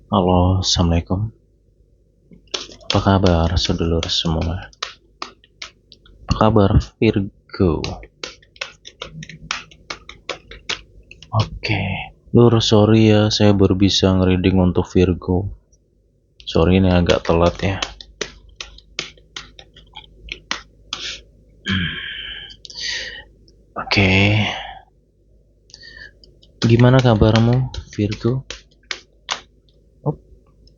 Halo, Assalamualaikum. Apa kabar, sedulur semua? Apa kabar, Virgo? Oke, Lur, sorry ya, saya baru bisa ngereading untuk Virgo. Sorry ini agak telat ya. Oke, gimana kabarmu, Virgo?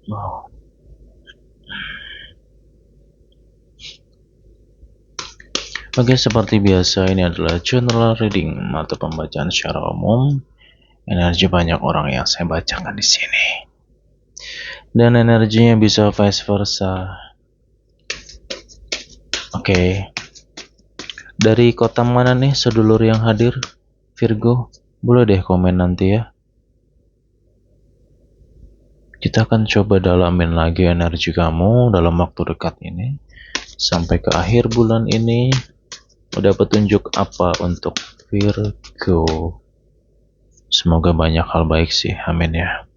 Wow. Oke, seperti biasa ini adalah general reading atau pembacaan secara umum. Energi banyak orang yang saya bacakan di sini. Dan energinya bisa vice versa. Oke. Dari kota mana nih sedulur yang hadir, Virgo? Boleh deh komen nanti ya. Kita akan coba dalamin lagi energi kamu dalam waktu dekat ini. Sampai ke akhir bulan ini, udah petunjuk apa untuk Virgo. Semoga banyak hal baik sih, amin ya.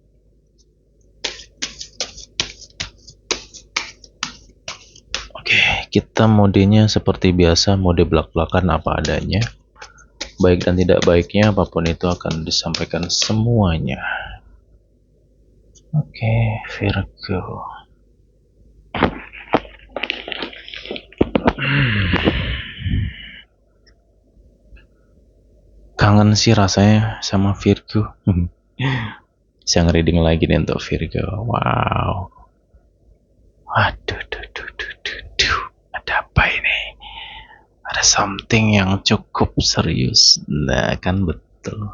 Oke, kita modenya seperti biasa, mode belak-belakan apa adanya. Baik dan tidak baiknya, apapun itu akan disampaikan semuanya. Oke, Virgo. Kangen sih rasanya sama Virgo. Bisa nge-reading lagi nih untuk Virgo. Wow. Waduh, ada apa ini? Ada something yang cukup serius. Nah, kan betul.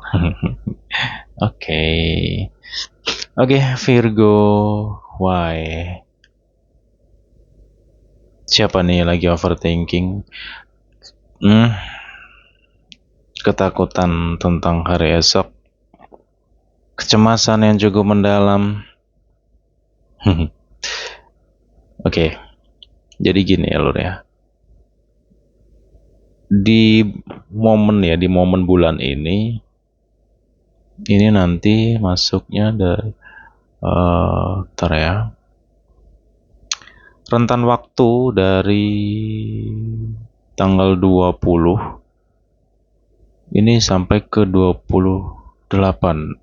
Oke. Oke, Virgo. Why? Siapa nih lagi overthinking? Ketakutan tentang hari esok. Kecemasan yang cukup mendalam. Oke. Jadi gini ya, Lur ya. Di momen bulan ini nanti masuknya dari ntar ya, rentan waktu dari tanggal 20 ini sampai ke 28.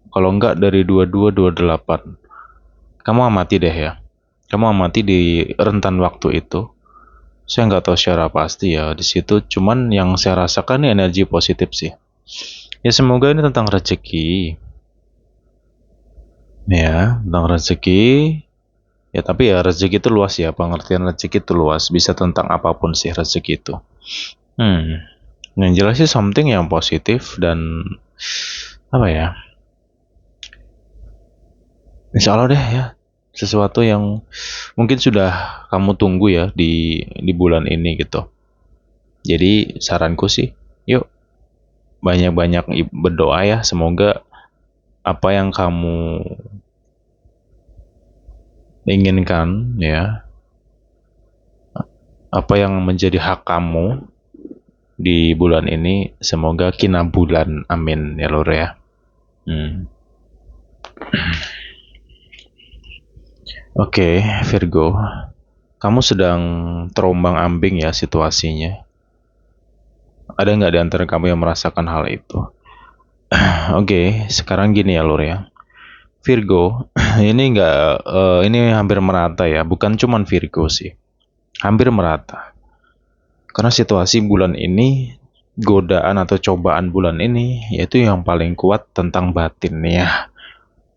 Kalau enggak dari 22 28. Kamu amati deh ya. Kamu amati di rentan waktu itu. Saya nggak tahu secara pasti ya di situ, cuman yang saya rasakan ini energi positif sih. Ya semoga ini tentang rezeki. Ya, tentang rezeki. Ya tapi ya rezeki itu luas ya, pengertian rezeki itu luas, bisa tentang apapun sih rezeki itu. Yang jelas sih something yang positif dan apa ya? Insya Allah deh ya, sesuatu yang mungkin sudah kamu tunggu ya di bulan ini gitu. Jadi saranku sih, yuk banyak-banyak berdoa ya, semoga apa yang kamu inginkan ya, apa yang menjadi hak kamu di bulan ini, semoga kina bulan, amin ya Lur ya. Oke, Virgo, kamu sedang terombang-ambing ya situasinya. Ada nggak di antara kamu yang merasakan hal itu? Oke, sekarang gini ya Lur ya. Virgo, ini ini hampir merata ya, bukan cuman Virgo sih, hampir merata. Karena situasi bulan ini, godaan atau cobaan bulan ini, yaitu yang paling kuat tentang batin ya.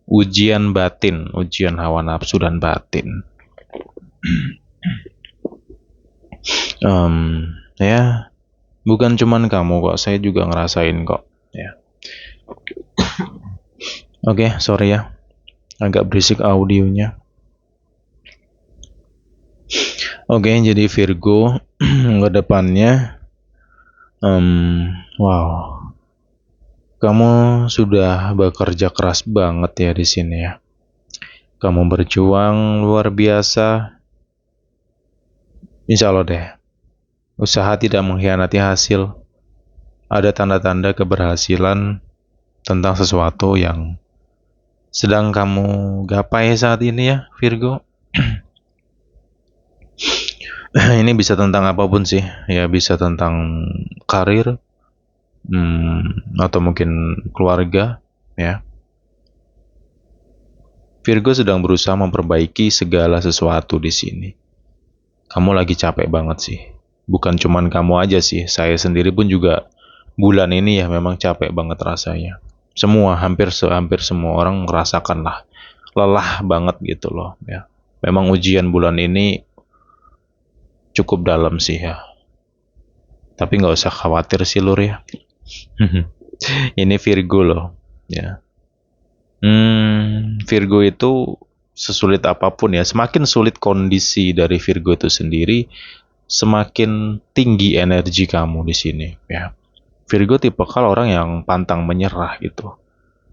Ujian batin, ujian hawa nafsu dan batin. Ya, bukan cuman kamu kok, saya juga ngerasain kok. Ya. Oke, sorry ya, agak berisik audionya. Oke, jadi Virgo ke depannya, wow, kamu sudah bekerja keras banget ya di sini ya. Kamu berjuang luar biasa. Insya Allah deh, usaha tidak mengkhianati hasil. Ada tanda-tanda keberhasilan tentang sesuatu yang sedang kamu gapai saat ini ya, Virgo. Ini bisa tentang apapun sih, ya bisa tentang karir, atau mungkin keluarga, ya. Virgo sedang berusaha memperbaiki segala sesuatu di sini. Kamu lagi capek banget sih. Bukan cuman kamu aja sih, saya sendiri pun juga bulan ini ya memang capek banget rasanya. Semua, hampir semua orang merasakan lah. Lelah banget gitu loh, ya. Memang ujian bulan ini cukup dalam sih ya. Tapi nggak usah khawatir sih Lur ya. Ini Virgo loh, ya. Virgo itu sesulit apapun ya, semakin sulit kondisi dari Virgo itu sendiri, semakin tinggi energi kamu di sini, ya. Virgo tipikal orang yang pantang menyerah gitu.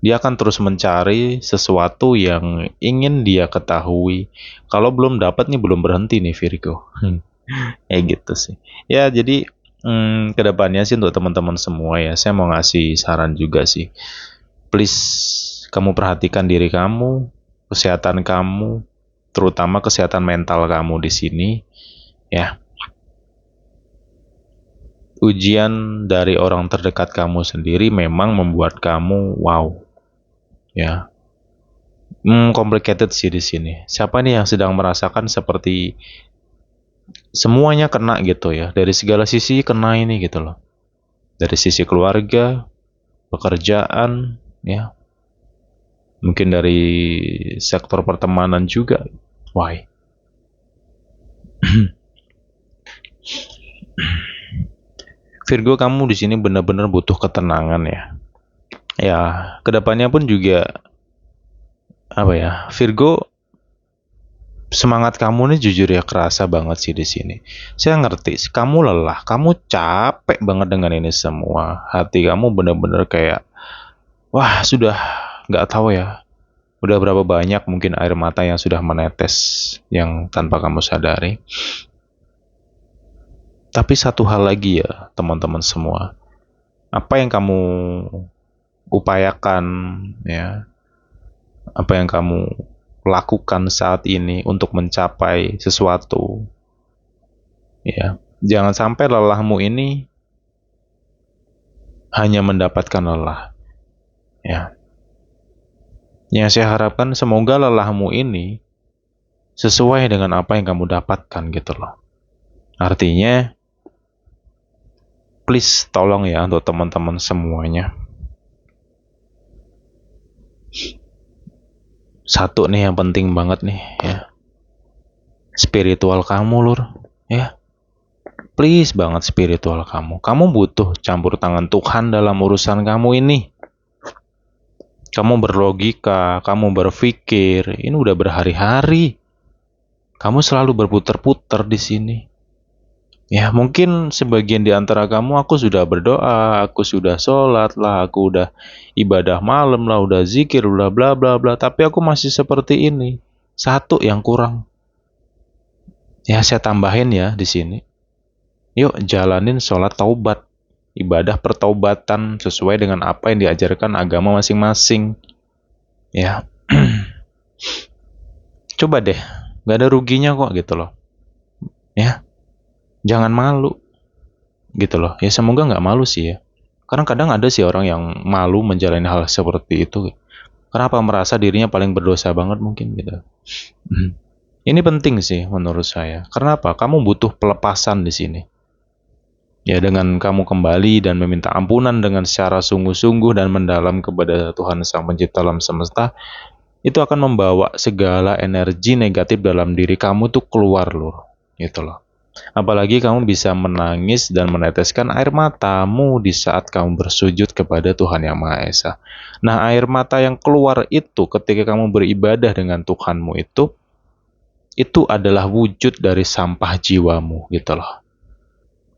Dia akan terus mencari sesuatu yang ingin dia ketahui. Kalau belum dapat nih belum berhenti nih Virgo. Gitu sih. Ya jadi kedepannya sih untuk teman-teman semua ya, saya mau ngasih saran juga sih. Please kamu perhatikan diri kamu, kesehatan kamu, terutama kesehatan mental kamu di sini, ya. Ujian dari orang terdekat kamu sendiri memang membuat kamu wow, ya. Complicated sih di sini. Siapa nih yang sedang merasakan seperti semuanya kena gitu ya, dari segala sisi kena ini gitu loh. Dari sisi keluarga, pekerjaan, ya. Mungkin dari sektor pertemanan juga. Why? Virgo, kamu di sini benar-benar butuh ketenangan ya. Ya, kedepannya pun juga apa ya, Virgo, semangat kamu nih jujur ya kerasa banget sih di sini. Saya ngerti, kamu lelah, kamu capek banget dengan ini semua. Hati kamu benar-benar kayak, wah sudah nggak tahu ya. Udah berapa banyak mungkin air mata yang sudah menetes yang tanpa kamu sadari. Tapi satu hal lagi ya teman-teman semua, apa yang kamu upayakan ya, apa yang kamu lakukan saat ini untuk mencapai sesuatu, ya jangan sampai lelahmu ini hanya mendapatkan lelah, ya. Yang saya harapkan semoga lelahmu ini sesuai dengan apa yang kamu dapatkan gitu loh. Artinya please tolong ya untuk teman-teman semuanya, satu nih yang penting banget nih ya, spiritual kamu Lur, ya. Please banget spiritual kamu. Kamu butuh campur tangan Tuhan dalam urusan kamu ini. Kamu berlogika, kamu berpikir, ini udah berhari-hari. Kamu selalu berputar-putar di sini. Ya mungkin sebagian di antara kamu, aku sudah berdoa, aku sudah sholat lah, aku udah ibadah malam lah, udah zikir, udah bla bla bla, tapi aku masih seperti ini. Satu yang kurang. Ya saya tambahin ya di sini. Yuk jalanin sholat taubat, ibadah pertaubatan sesuai dengan apa yang diajarkan agama masing-masing. Ya, coba deh, gak ada ruginya kok gitu loh. Ya, jangan malu gitu loh. Ya semoga nggak malu sih ya. Karena kadang ada sih orang yang malu menjalani hal seperti itu. Kenapa merasa dirinya paling berdosa banget mungkin gitu. Ini penting sih menurut saya. Karena apa? Kamu butuh pelepasan di sini. Ya dengan kamu kembali dan meminta ampunan dengan secara sungguh-sungguh dan mendalam kepada Tuhan Sang Pencipta alam semesta, itu akan membawa segala energi negatif dalam diri kamu tuh keluar loh, gitu loh. Apalagi kamu bisa menangis dan meneteskan air matamu di saat kamu bersujud kepada Tuhan Yang Maha Esa. Nah, air mata yang keluar itu ketika kamu beribadah dengan Tuhanmu itu adalah wujud dari sampah jiwamu, gitu loh.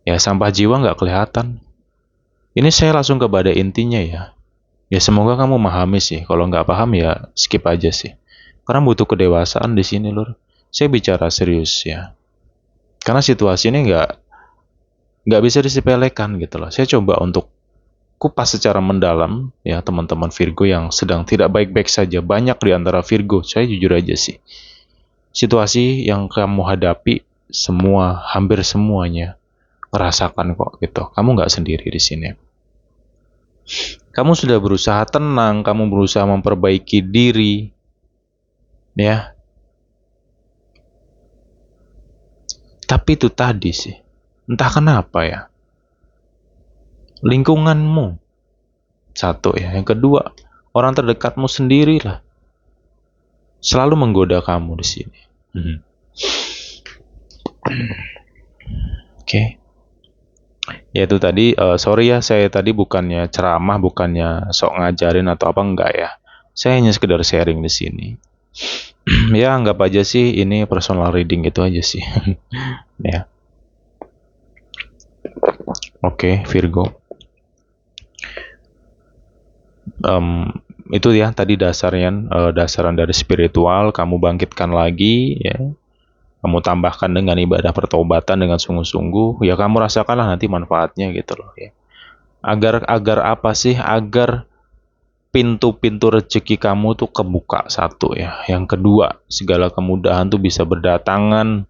Ya sampah jiwa nggak kelihatan. Ini saya langsung kepada intinya ya. Ya semoga kamu memahami sih. Kalau nggak paham ya skip aja sih. Karena butuh kedewasaan di sini Lur. Saya bicara serius ya. Karena situasi ini nggak bisa disepelekan gitu loh. Saya coba untuk kupas secara mendalam ya teman-teman Virgo yang sedang tidak baik-baik saja. Banyak di antara Virgo, saya jujur aja sih. Situasi yang kamu hadapi hampir semuanya merasakan kok gitu. Kamu nggak sendiri di sini. Kamu sudah berusaha tenang, kamu berusaha memperbaiki diri, ya. Tapi itu tadi sih, entah kenapa ya, lingkunganmu satu ya, yang kedua orang terdekatmu sendirilah selalu menggoda kamu di sini. Oke. Ya itu tadi, sorry ya saya tadi bukannya ceramah, bukannya sok ngajarin atau apa, enggak ya. Saya hanya sekedar sharing di sini. Ya anggap aja sih ini personal reading gitu aja sih. Ya. Oke, Virgo. Itu ya tadi dasaran dari spiritual, kamu bangkitkan lagi ya. Kamu tambahkan dengan ibadah pertobatan dengan sungguh-sungguh, ya kamu rasakanlah nanti manfaatnya gitu loh ya. Agar apa sih? Agar pintu-pintu rezeki kamu tuh kebuka satu ya. Yang kedua, segala kemudahan tuh bisa berdatangan.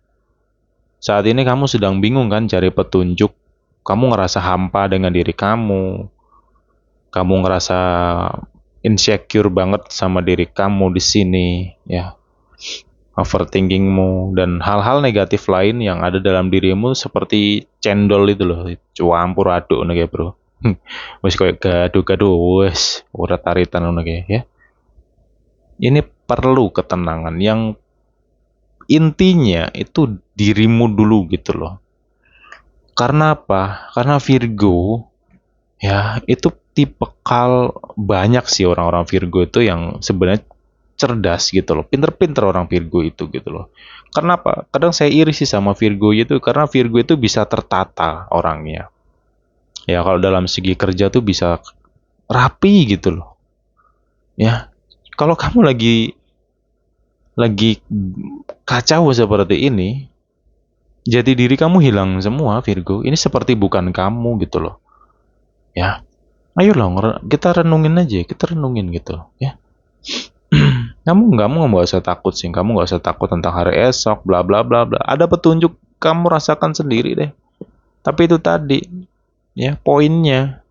Saat ini kamu sedang bingung kan cari petunjuk. Kamu ngerasa hampa dengan diri kamu. Kamu ngerasa insecure banget sama diri kamu di sini ya. Overthinkingmu dan hal-hal negatif lain yang ada dalam dirimu seperti cendol itu loh, campur aduk nih bro. Wes kayak gaduh-gaduh, wes ora taritan ngono ya. Ini perlu ketenangan yang intinya itu dirimu dulu gitu loh. Karena apa? Karena Virgo ya itu tipikal, banyak sih orang-orang Virgo itu yang sebenarnya cerdas gitu loh, pinter-pinter orang Virgo itu gitu loh. Karena apa? Kadang saya iri sih sama Virgo itu, karena Virgo itu bisa tertata orangnya. Ya kalau dalam segi kerja tuh bisa rapi gitu loh. Ya, kalau kamu lagi kacau seperti ini, jati diri kamu hilang semua Virgo. Ini seperti bukan kamu gitu loh. Ya, ayo loh kita renungin aja, kita renungin gitu ya. kamu nggak usah takut sih, kamu nggak usah takut tentang hari esok, bla bla bla bla. Ada petunjuk, kamu rasakan sendiri deh. Tapi itu tadi, ya poinnya,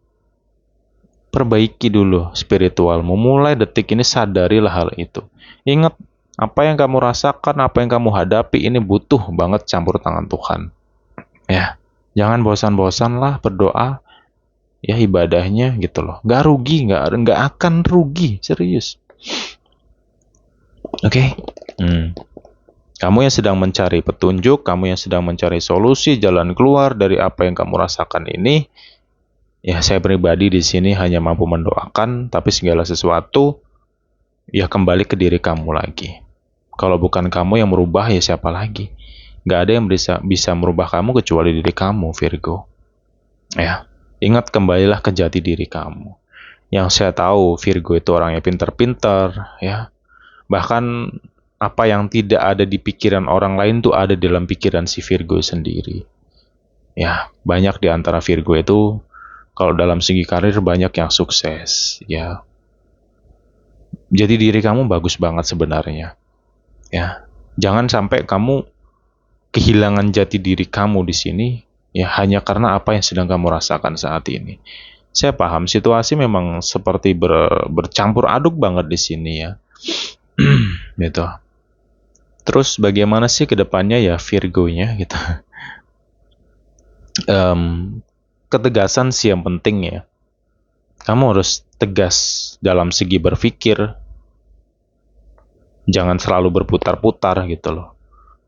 perbaiki dulu spiritualmu. Mulai detik ini sadarilah hal itu. Ingat, apa yang kamu rasakan, apa yang kamu hadapi ini butuh banget campur tangan Tuhan. Ya, jangan bosan-bosan lah berdoa. Ya ibadahnya gitu loh. Nggak rugi, nggak akan rugi, serius. Oke. Kamu yang sedang mencari petunjuk, kamu yang sedang mencari solusi, jalan keluar dari apa yang kamu rasakan ini, ya saya pribadi di sini hanya mampu mendoakan, tapi segala sesuatu ya kembali ke diri kamu lagi. Kalau bukan kamu yang merubah, ya siapa lagi? Gak ada yang bisa merubah kamu kecuali diri kamu, Virgo. Ya, ingat, kembalilah ke jati diri kamu. Yang saya tahu, Virgo itu orangnya pinter-pinter, ya. Bahkan apa yang tidak ada di pikiran orang lain tuh ada dalam pikiran si Virgo sendiri. Ya, banyak di antara Virgo itu kalau dalam segi karir banyak yang sukses, ya. Jadi diri kamu bagus banget sebenarnya. Ya, jangan sampai kamu kehilangan jati diri kamu di sini ya hanya karena apa yang sedang kamu rasakan saat ini. Saya paham situasi memang seperti bercampur aduk banget di sini ya. Gitu. Terus bagaimana sih kedepannya ya Virgo-nya gitu. Ketegasan sih yang penting ya. Kamu harus tegas dalam segi berpikir. Jangan selalu berputar-putar gitu loh.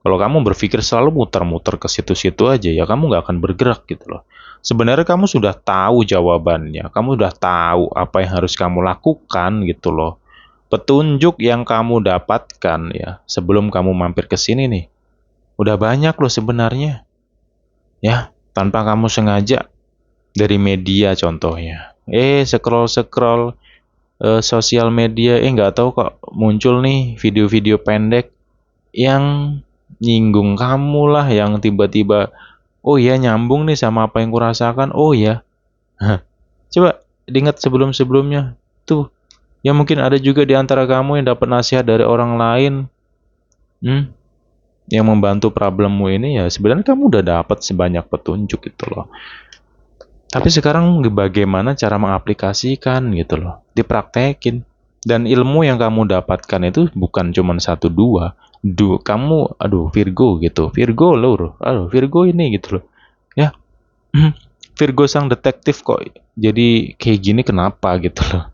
Kalau kamu berpikir selalu muter-muter ke situ-situ aja, ya kamu nggak akan bergerak gitu loh. Sebenarnya kamu sudah tahu jawabannya, kamu sudah tahu apa yang harus kamu lakukan gitu loh. Petunjuk yang kamu dapatkan ya sebelum kamu mampir ke sini nih, udah banyak loh sebenarnya. Ya, tanpa kamu sengaja, dari media contohnya. Scroll sosial media, nggak tahu kok muncul nih video-video pendek yang nyinggung kamu lah, yang tiba-tiba oh ya nyambung nih sama apa yang kurasakan. Oh ya, coba diingat sebelum-sebelumnya. Tuh, ya mungkin ada juga di antara kamu yang dapat nasihat dari orang lain, hmm, yang membantu problemmu ini, ya sebenarnya kamu udah dapat sebanyak petunjuk gitu loh. Tapi sekarang bagaimana cara mengaplikasikan gitu loh, dipraktekin. Dan ilmu yang kamu dapatkan itu bukan cuma satu dua. Kamu, aduh Virgo gitu, Virgo lur, aduh Virgo ini gitu loh. Ya, Virgo sang detektif kok jadi kayak gini kenapa gitu loh.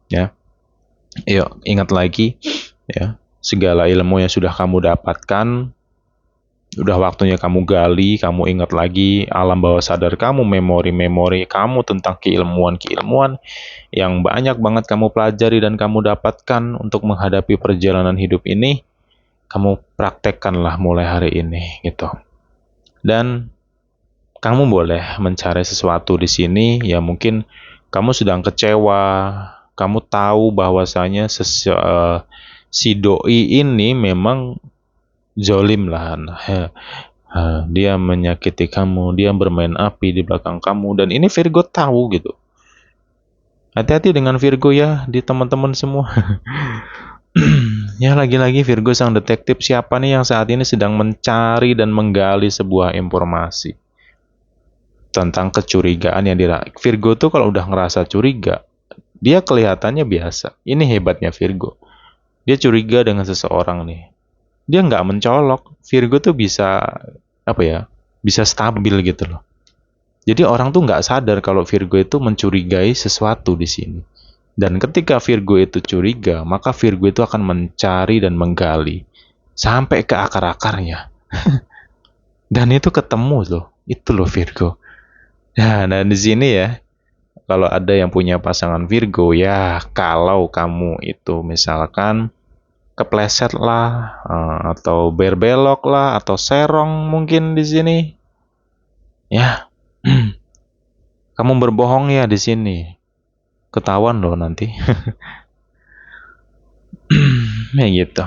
Ya, yuk ingat lagi ya, segala ilmu yang sudah kamu dapatkan, udah waktunya kamu gali, kamu ingat lagi alam bawah sadar kamu, memori-memori kamu tentang keilmuan-keilmuan yang banyak banget kamu pelajari dan kamu dapatkan untuk menghadapi perjalanan hidup ini, kamu praktekkanlah mulai hari ini gitu. Dan kamu boleh mencari sesuatu di sini, ya mungkin kamu sedang kecewa, kamu tahu bahwasanya si doi ini memang zolim lah. Dia menyakiti kamu, dia bermain api di belakang kamu, dan ini Virgo tahu gitu. Hati-hati dengan Virgo ya, di teman-teman semua. Ya lagi-lagi Virgo sang detektif, siapa nih yang saat ini sedang mencari dan menggali sebuah informasi tentang kecurigaan yang Virgo tuh kalau udah ngerasa curiga, dia kelihatannya biasa. Ini hebatnya Virgo. Dia curiga dengan seseorang nih. Dia nggak mencolok. Virgo tuh bisa apa ya? Bisa stabil gitu loh. Jadi orang tuh nggak sadar kalau Virgo itu mencurigai sesuatu di sini. Dan ketika Virgo itu curiga, maka Virgo itu akan mencari dan menggali sampai ke akar-akarnya. Dan itu ketemu loh. Itu loh Virgo. Nah di sini ya, kalau ada yang punya pasangan Virgo, ya kalau kamu itu misalkan kepleset lah, atau berbelok lah, atau serong mungkin di sini, ya kamu berbohong ya di sini, ketahuan loh nanti. Ya gitu.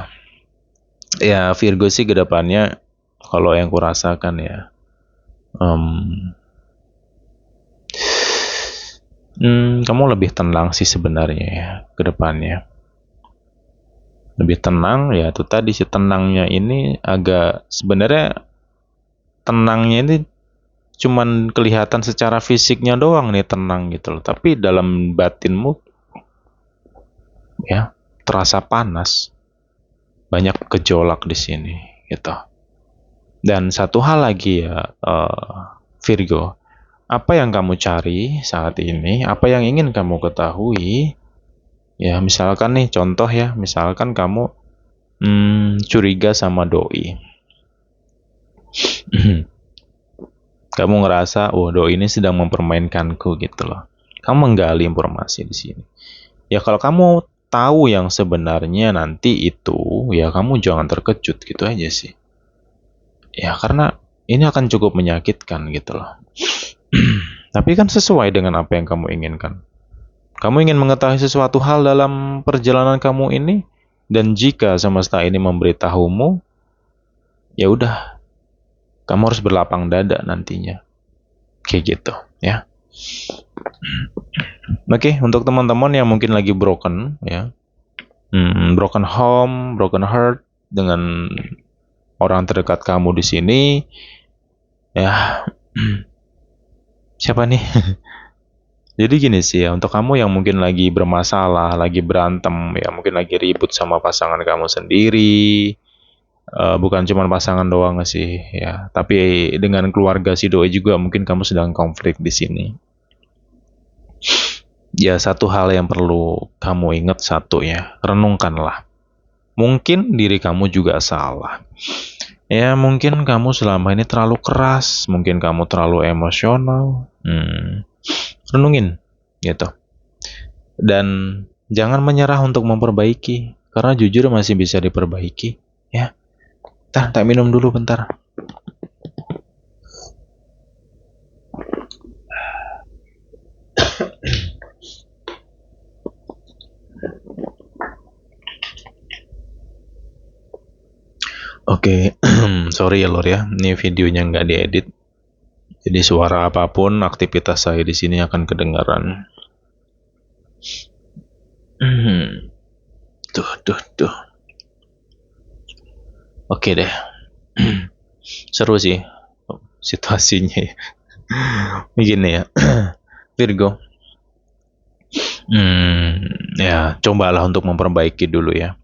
Ya Virgo sih ke depannya, kalau yang kurasakan ya, kamu lebih tenang sih sebenarnya ya ke depannya. Lebih tenang ya, itu tadi si tenangnya ini agak sebenarnya tenangnya ini cuman kelihatan secara fisiknya doang nih tenang gitu loh, tapi dalam batinmu ya terasa panas, banyak gejolak di sini gitu. Dan satu hal lagi ya, Virgo, apa yang kamu cari saat ini, apa yang ingin kamu ketahui, ya misalkan nih contoh ya, misalkan kamu curiga sama doi. Kamu ngerasa, oh doi ini sedang mempermainkanku gitu loh. Kamu menggali informasi di sini. Ya kalau kamu tahu yang sebenarnya nanti itu, ya kamu jangan terkejut gitu aja sih. Ya karena ini akan cukup menyakitkan gitu loh. Tapi kan sesuai dengan apa yang kamu inginkan. Kamu ingin mengetahui sesuatu hal dalam perjalanan kamu ini, dan jika semesta ini memberitahumu, ya udah, kamu harus berlapang dada nantinya. Kayak gitu, ya. Oke, untuk teman-teman yang mungkin lagi broken, ya, broken home, broken heart dengan orang terdekat kamu di sini, ya, siapa nih? Jadi gini sih ya, untuk kamu yang mungkin lagi bermasalah, lagi berantem, ya mungkin lagi ribut sama pasangan kamu sendiri, bukan cuma pasangan doang sih, ya, tapi dengan keluarga si doi juga mungkin kamu sedang konflik di sini. Ya satu hal yang perlu kamu ingat, satu ya, renungkanlah. Mungkin diri kamu juga salah. Ya mungkin kamu selama ini terlalu keras, mungkin kamu terlalu emosional. Renungin gitu. Dan jangan menyerah untuk memperbaiki, karena jujur masih bisa diperbaiki, ya. Tak minum dulu bentar. Oke, sorry ya Lor ya, ini videonya nggak diedit. Jadi suara apapun aktivitas saya di sini akan kedengaran. Tuh. Oke deh. Seru sih situasinya ya. Begini ya. Virgo. Ya, cobalah untuk memperbaiki dulu ya.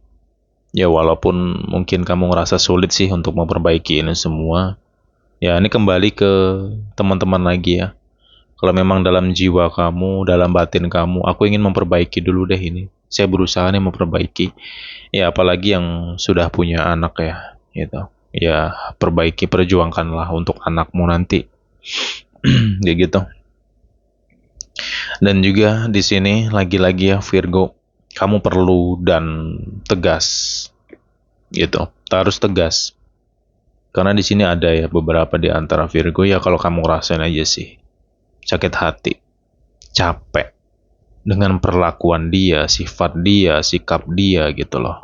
Ya, walaupun mungkin kamu ngerasa sulit sih untuk memperbaiki ini semua. Ya, ini kembali ke teman-teman lagi ya. Kalau memang dalam jiwa kamu, dalam batin kamu, aku ingin memperbaiki dulu deh ini. Saya berusaha nih memperbaiki. Ya, apalagi yang sudah punya anak ya, gitu. Ya, perbaiki, perjuangkanlah untuk anakmu nanti. Kayak gitu. Dan juga di sini lagi-lagi ya Virgo, kamu perlu dan tegas, gitu. Harus tegas. Karena di sini ada ya beberapa di antara Virgo ya kalau kamu rasain aja sih sakit hati, capek dengan perlakuan dia, sifat dia, sikap dia gitu loh.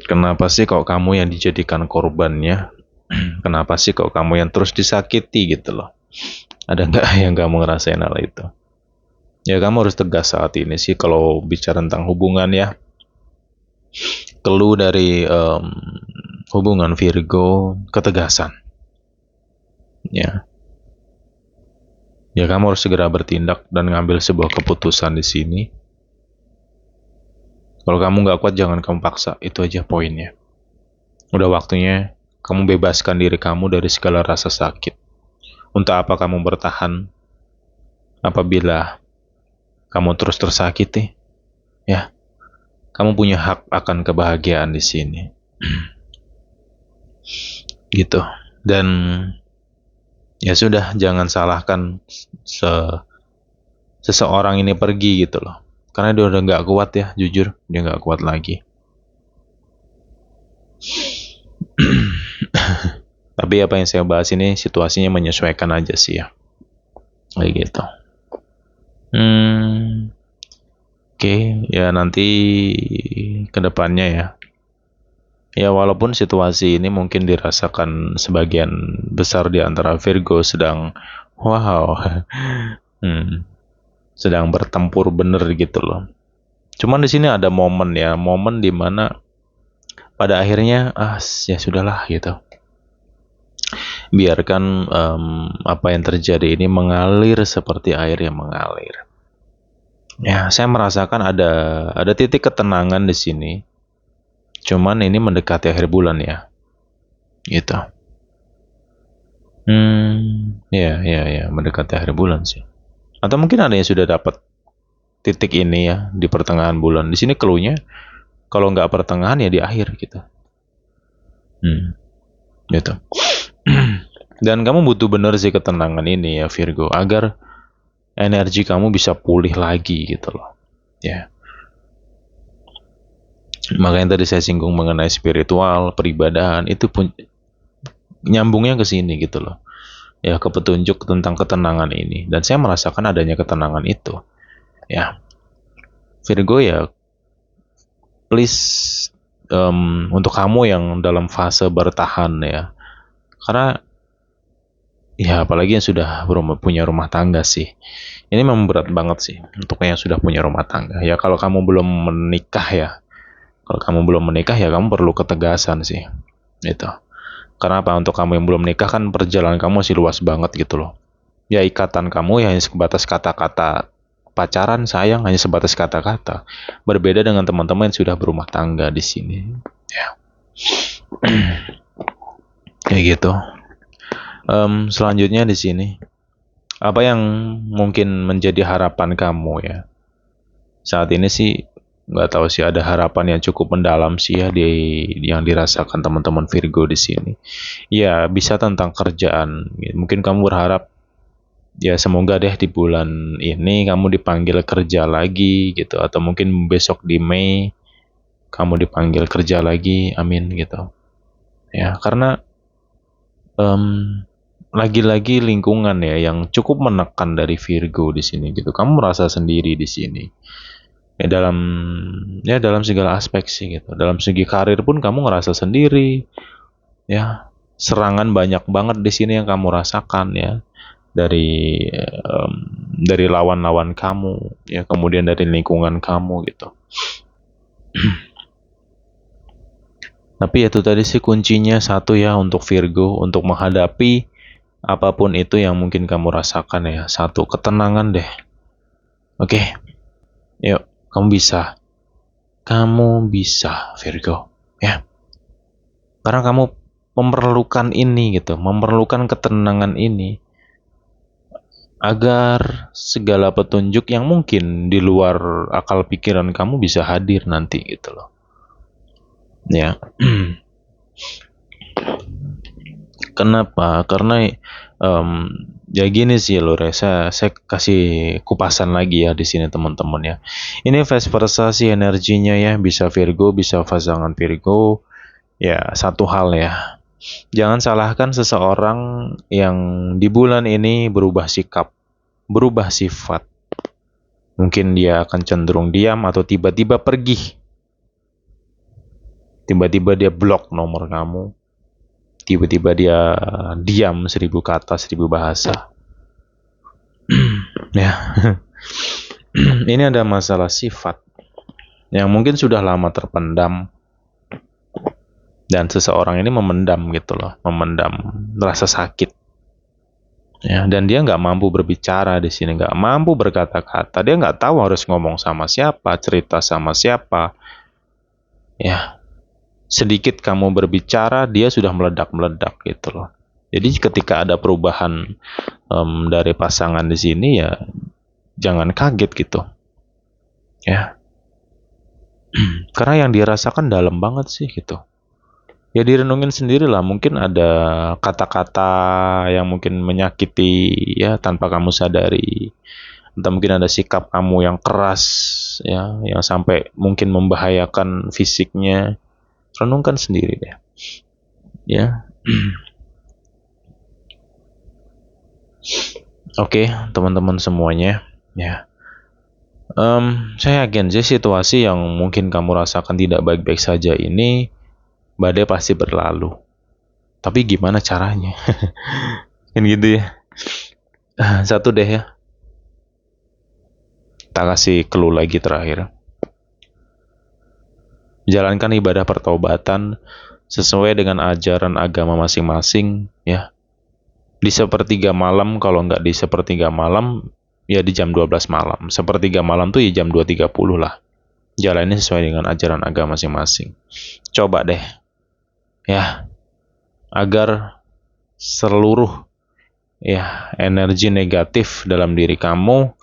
Kenapa sih kok kamu yang dijadikan korbannya? Kenapa sih kok kamu yang terus disakiti gitu loh? Ada nggak yang kamu ngerasain hal itu? Ya kamu harus tegas saat ini sih kalau bicara tentang hubungan ya. Clue dari hubungan Virgo, ketegasan. Ya. Ya kamu harus segera bertindak dan ngambil sebuah keputusan di sini. Kalau kamu nggak kuat jangan kamu paksa, itu aja poinnya. Udah waktunya kamu bebaskan diri kamu dari segala rasa sakit. Untuk apa kamu bertahan apabila kamu terus tersakiti? Ya, kamu punya hak akan kebahagiaan di sini. Gitu. Dan ya sudah, jangan salahkan seseorang ini pergi gitu loh. Karena dia udah nggak kuat ya, jujur dia nggak kuat lagi. Tapi apa yang saya bahas ini situasinya menyesuaikan aja sih ya, kayak gitu. Oke, ya nanti kedepannya ya. Ya walaupun situasi ini mungkin dirasakan sebagian besar di antara Virgo sedang wow, sedang bertempur bener gitu loh. Cuman di sini ada momen ya, momen dimana pada akhirnya ya sudahlah gitu. Biarkan apa yang terjadi ini mengalir seperti air yang mengalir. Ya, saya merasakan ada titik ketenangan di sini. Cuman ini mendekati akhir bulan ya, gitu. Ya, mendekati akhir bulan sih. Atau mungkin ada yang sudah dapat titik ini ya di pertengahan bulan. Di sini clue-nya kalau nggak pertengahan ya di akhir gitu. Gitu. Dan kamu butuh bener sih ketenangan ini ya Virgo agar energi kamu bisa pulih lagi gitu loh. Ya. Makanya tadi saya singgung mengenai spiritual, peribadahan itu pun nyambungnya ke sini gitu loh. Ya, ke petunjuk tentang ketenangan ini dan saya merasakan adanya ketenangan itu. Ya. Virgo ya please untuk kamu yang dalam fase bertahan ya. Karena ya apalagi yang sudah punya rumah tangga sih. Ini memang berat banget sih untuk yang sudah punya rumah tangga. Ya kalau kamu belum menikah ya. Kalau kamu belum menikah ya kamu perlu ketegasan sih. Itu. Karena apa? Untuk kamu yang belum menikah kan perjalanan kamu masih luas banget gitu loh. Ya ikatan kamu ya hanya sebatas kata-kata pacaran sayang hanya sebatas kata-kata. Berbeda dengan teman-teman yang sudah berumah tangga di sini. Ya. Kayak gitu. Selanjutnya di sini, apa yang mungkin menjadi harapan kamu ya? Saat ini sih nggak tahu sih ada harapan yang cukup mendalam sih ya yang dirasakan teman-teman Virgo di sini. Ya bisa tentang kerjaan. Mungkin kamu berharap ya semoga deh di bulan ini kamu dipanggil kerja lagi gitu atau mungkin besok di Mei kamu dipanggil kerja lagi. Amin gitu. Ya karena lagi-lagi lingkungan ya yang cukup menekan dari Virgo di sini gitu. Kamu merasa sendiri di sini. Dalam segala aspek sih gitu. Dalam segi karir pun kamu ngerasa sendiri. Ya, serangan banyak banget di sini yang kamu rasakan ya, dari dari lawan-lawan kamu ya, kemudian dari lingkungan kamu gitu. Tapi itu tadi sih kuncinya satu ya untuk Virgo, untuk menghadapi apapun itu yang mungkin kamu rasakan ya, satu, ketenangan deh. Oke, yuk, kamu bisa. Kamu bisa, Virgo. Ya, karena kamu memerlukan ini gitu, memerlukan ketenangan ini agar segala petunjuk yang mungkin di luar akal pikiran kamu bisa hadir nanti gitu loh. Ya. Kenapa? Karena ya gini sih loh, saya kasih kupasan lagi ya di sini teman-teman ya. Ini vice versa sih energinya ya, bisa Virgo, bisa pasangan Virgo. Ya, satu hal ya. Jangan salahkan seseorang yang di bulan ini berubah sikap, berubah sifat. Mungkin dia akan cenderung diam atau tiba-tiba pergi. Tiba-tiba dia blok nomor kamu. Tiba-tiba dia diam 1000 kata, 1000 bahasa. Ya. Ini ada masalah sifat yang mungkin sudah lama terpendam. Dan seseorang ini memendam gitu loh, memendam rasa sakit. Ya, dan dia nggak mampu berbicara di sini, nggak mampu berkata-kata, dia nggak tahu harus ngomong sama siapa, cerita sama siapa. Ya, sedikit kamu berbicara, dia sudah meledak-meledak gitu loh. Jadi ketika ada perubahan dari pasangan di sini ya, jangan kaget gitu. Ya, karena yang dirasakan dalam banget sih gitu. Ya direnungin sendiri lah, mungkin ada kata-kata yang mungkin menyakiti ya tanpa kamu sadari, atau mungkin ada sikap kamu yang keras ya, yang sampai mungkin membahayakan fisiknya. Renungkan sendiri deh ya. Oke, teman-teman semuanya ya, saya yakin sih situasi yang mungkin kamu rasakan tidak baik-baik saja ini badai pasti berlalu. Tapi gimana caranya? Kan gitu ya. Satu deh ya. Tak kasih clue lagi terakhir. Jalankan ibadah pertaubatan sesuai dengan ajaran agama masing-masing ya. Di sepertiga malam, kalau nggak di sepertiga malam, ya di jam 12 malam. Sepertiga malam tuh ya jam 2.30 lah. Jalannya sesuai dengan ajaran agama masing-masing. Coba deh ya, agar seluruh ya energi negatif dalam diri kamu,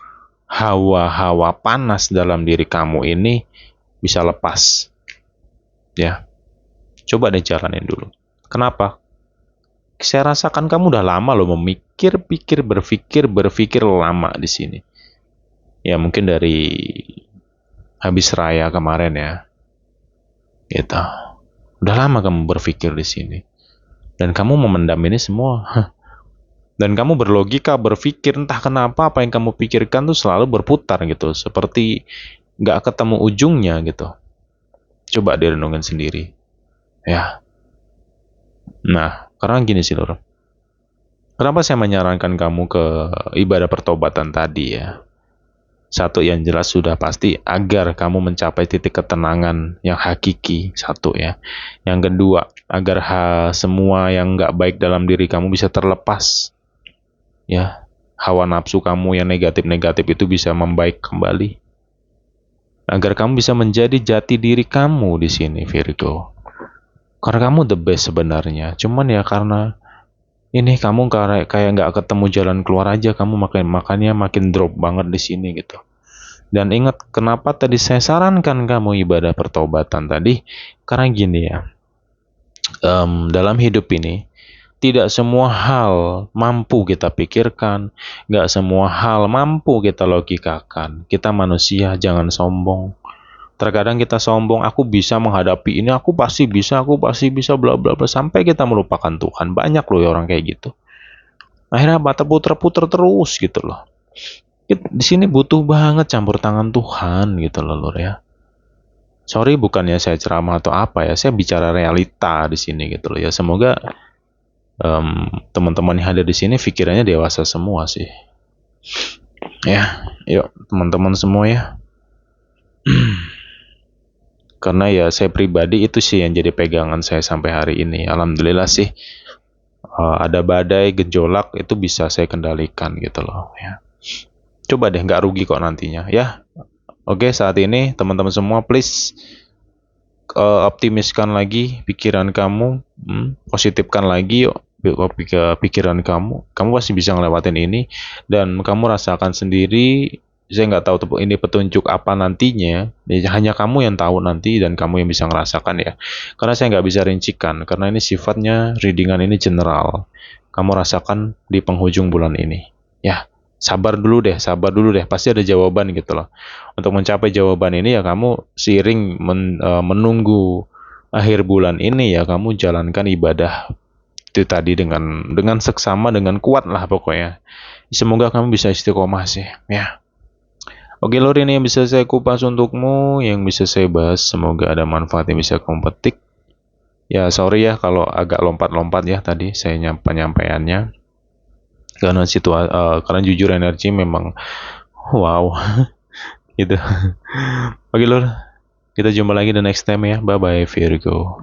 hawa-hawa panas dalam diri kamu ini bisa lepas ya. Coba deh jalanin dulu. Kenapa? Saya rasakan kamu udah lama loh memikir-pikir, berpikir lama di sini. Ya mungkin dari habis raya kemarin ya, gitu. Udah lama kamu berpikir di sini. Dan kamu memendam ini semua. Dan kamu berlogika, berpikir, entah kenapa apa yang kamu pikirkan tuh selalu berputar gitu. Seperti nggak ketemu ujungnya gitu. Coba direnungin sendiri. Ya. Nah, karena gini sih Lur. Kenapa saya menyarankan kamu ke ibadah pertobatan tadi ya? Satu yang jelas sudah pasti agar kamu mencapai titik ketenangan yang hakiki, satu ya. Yang kedua, agar semua yang nggak baik dalam diri kamu bisa terlepas. Ya, hawa nafsu kamu yang negatif-negatif itu bisa membaik kembali. Agar kamu bisa menjadi jati diri kamu di sini, Virgo. Karena kamu the best sebenarnya. Cuman ya karena ini kamu kayak nggak ketemu jalan keluar aja, kamu makanya makin drop banget di sini gitu. Dan ingat kenapa tadi saya sarankan kamu ibadah pertobatan tadi, karena gini ya, dalam hidup ini tidak semua hal mampu kita pikirkan, nggak semua hal mampu kita logikakan. Kita manusia, jangan sombong. Terkadang kita sombong, aku bisa menghadapi ini, aku pasti bisa, bla bla bla, sampai kita melupakan Tuhan. Banyak loh ya orang kayak gitu. Akhirnya apa, terputer-puter terus gitu loh. Di sini butuh banget campur tangan Tuhan gitu loh Lur ya. Sorry bukannya saya ceramah atau apa ya, saya bicara realita di sini gitu loh ya. Semoga teman-teman yang ada di sini pikirannya dewasa semua sih. Ya, yuk teman-teman semua ya. Karena ya saya pribadi itu sih yang jadi pegangan saya sampai hari ini. Alhamdulillah sih, ada badai, gejolak itu bisa saya kendalikan gitu loh ya. Coba deh, nggak rugi kok nantinya ya. Oke, saat ini teman-teman semua please optimiskan lagi pikiran kamu, positifkan lagi yuk pikiran kamu. Kamu pasti bisa ngelewatin ini dan kamu rasakan sendiri. Saya nggak tahu ini petunjuk apa nantinya. Hanya kamu yang tahu nanti dan kamu yang bisa ngerasakan ya. Karena saya nggak bisa rincikan karena ini sifatnya readingan ini general. Kamu rasakan di penghujung bulan ini. Ya, sabar dulu deh. Pasti ada jawaban gitu loh. Untuk mencapai jawaban ini ya kamu seiring menunggu akhir bulan ini ya kamu jalankan ibadah itu tadi dengan seksama, dengan kuat lah pokoknya. Semoga kamu bisa istiqomah sih ya. Oke Lur, ini yang bisa saya kupas untukmu, yang bisa saya bahas. Semoga ada manfaat yang bisa kamu petik. Ya sorry ya kalau agak lompat-lompat ya tadi saya penyampaiannya. Karena jujur energi memang wow gitu. Oke Lur, kita jumpa lagi the next time ya. Bye bye Virgo.